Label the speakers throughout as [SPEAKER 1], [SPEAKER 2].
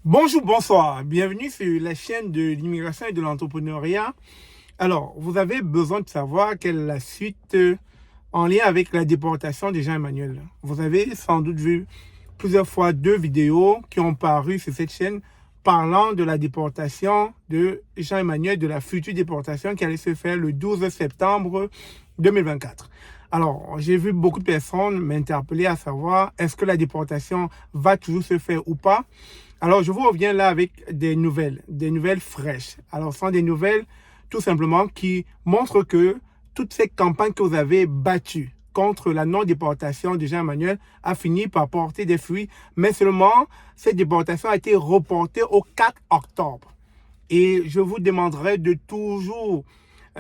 [SPEAKER 1] Bonjour, bonsoir. Bienvenue sur la chaîne de l'immigration et de l'entrepreneuriat. Alors, vous avez besoin de savoir quelle est la suite en lien avec la déportation de Jean-Emmanuel. Vous avez sans doute vu plusieurs fois deux vidéos qui ont paru sur cette chaîne parlant de la déportation de Jean-Emmanuel, de la future déportation qui allait se faire le 12 septembre 2024. Alors, j'ai vu beaucoup de personnes m'interpeller à savoir est-ce que la déportation va toujours se faire ou pas. Alors, je vous reviens là avec des nouvelles fraîches. Alors, ce sont des nouvelles tout simplement qui montrent que toutes ces campagnes que vous avez battues contre la non-déportation de Jean-Emmanuel a fini par porter des fruits, mais seulement cette déportation a été reportée au 4 octobre. Et je vous demanderai de toujours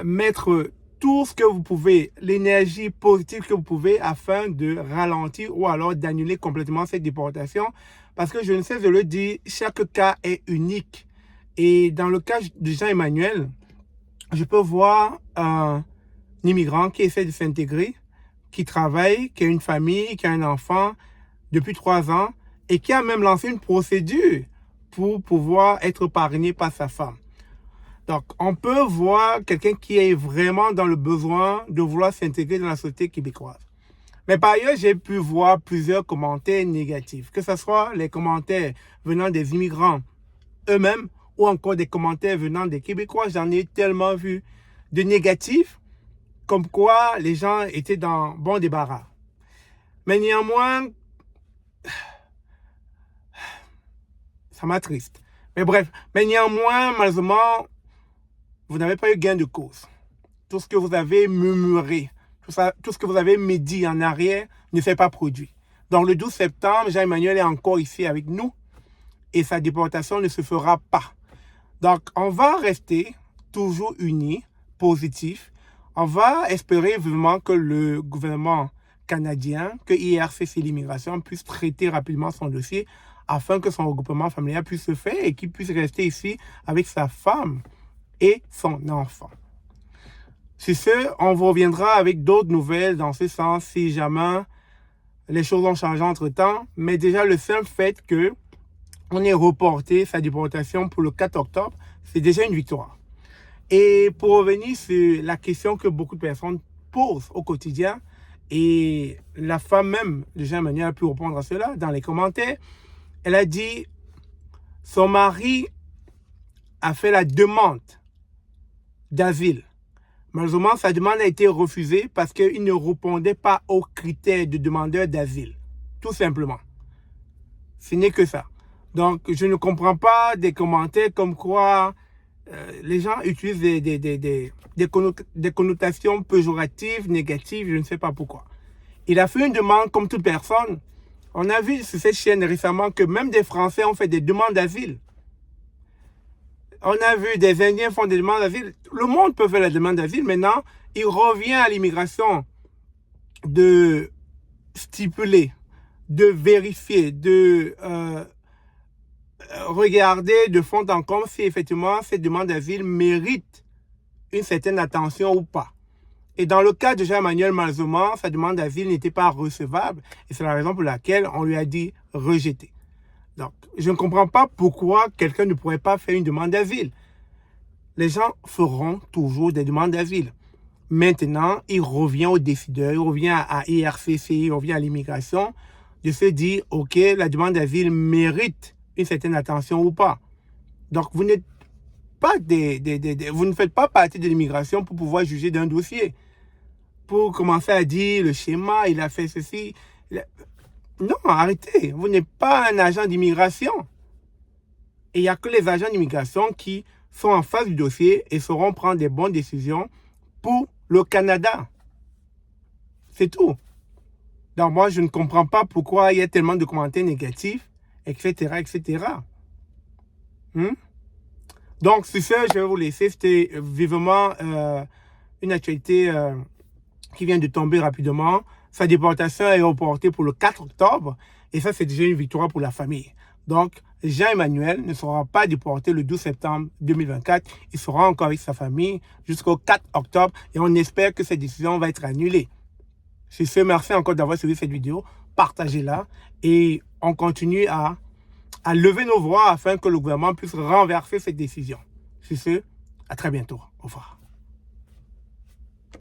[SPEAKER 1] mettre tout ce que vous pouvez, l'énergie positive que vous pouvez afin de ralentir ou alors d'annuler complètement cette déportation. Parce que je ne sais de le dire, chaque cas est unique. Et dans le cas de Jean-Emmanuel, je peux voir un immigrant qui essaie de s'intégrer, qui travaille, qui a une famille, qui a un enfant depuis 3 ans et qui a même lancé une procédure pour pouvoir être parrainé par sa femme. Donc, on peut voir quelqu'un qui est vraiment dans le besoin de vouloir s'intégrer dans la société québécoise. Mais par ailleurs, j'ai pu voir plusieurs commentaires négatifs, que ce soit les commentaires venant des immigrants eux-mêmes ou encore des commentaires venant des Québécois. J'en ai tellement vu de négatifs, comme quoi les gens étaient dans bon débarras. Mais néanmoins, ça m'attriste. Mais bref, malheureusement, vous n'avez pas eu gain de cause. Tout ce que vous avez murmuré, tout ce que vous avez médit en arrière ne s'est pas produit. Donc, le 12 septembre, Jean-Emmanuel est encore ici avec nous et sa déportation ne se fera pas. Donc, on va rester toujours unis, positifs. On va espérer vivement que le gouvernement canadien, que IRCC l'immigration puisse traiter rapidement son dossier afin que son regroupement familial puisse se faire et qu'il puisse rester ici avec sa femme et son enfant. Sur ce, on vous reviendra avec d'autres nouvelles dans ce sens si jamais les choses ont changé entre-temps. Mais déjà, le simple fait que on ait reporté sa déportation pour le 4 octobre, c'est déjà une victoire. Et pour revenir sur la question que beaucoup de personnes posent au quotidien, et la femme même de Jean-Emmanuel a pu répondre à cela dans les commentaires, elle a dit son mari a fait la demande d'asile. Malheureusement, sa demande a été refusée parce qu'il ne répondait pas aux critères de demandeur d'asile. Tout simplement. Ce n'est que ça. Donc, je ne comprends pas des commentaires comme quoi les gens utilisent des connotations péjoratives, négatives, je ne sais pas pourquoi. Il a fait une demande comme toute personne. On a vu sur cette chaîne récemment que même des Français ont fait des demandes d'asile. On a vu des Indiens font des demandes d'asile. Le monde peut faire la demande d'asile. Maintenant, il revient à l'immigration de stipuler, de vérifier, de regarder de fond en comble si effectivement cette demande d'asile mérite une certaine attention ou pas. Et dans le cas de Jean-Emmanuel, malheureusement, sa demande d'asile n'était pas recevable. Et c'est la raison pour laquelle on lui a dit rejeter. Donc, je ne comprends pas pourquoi quelqu'un ne pourrait pas faire une demande d'asile. Les gens feront toujours des demandes d'asile. Maintenant, il revient aux décideurs, il revient à IRCC, il revient à l'immigration de se dire, OK, la demande d'asile mérite une certaine attention ou pas. Donc, vous n'êtes pas vous ne faites pas partie de l'immigration pour pouvoir juger d'un dossier. Pour commencer à dire le schéma, il a fait ceci. Non, arrêtez. Vous n'êtes pas un agent d'immigration. Et il n'y a que les agents d'immigration qui sont en face du dossier et sauront prendre des bonnes décisions pour le Canada. C'est tout. Donc moi, je ne comprends pas pourquoi il y a tellement de commentaires négatifs, etc., etc. Donc, sur ce, je vais vous laisser. C'était vivement une actualité qui vient de tomber rapidement. Sa déportation est reportée pour le 4 octobre. Et ça, c'est déjà une victoire pour la famille. Donc, Jean-Emmanuel ne sera pas déporté le 12 septembre 2024. Il sera encore avec sa famille jusqu'au 4 octobre. Et on espère que cette décision va être annulée. Sur ce, merci encore d'avoir suivi cette vidéo. Partagez-la. Et on continue à à lever nos voix afin que le gouvernement puisse renverser cette décision. Sur ce, à très bientôt. Au revoir.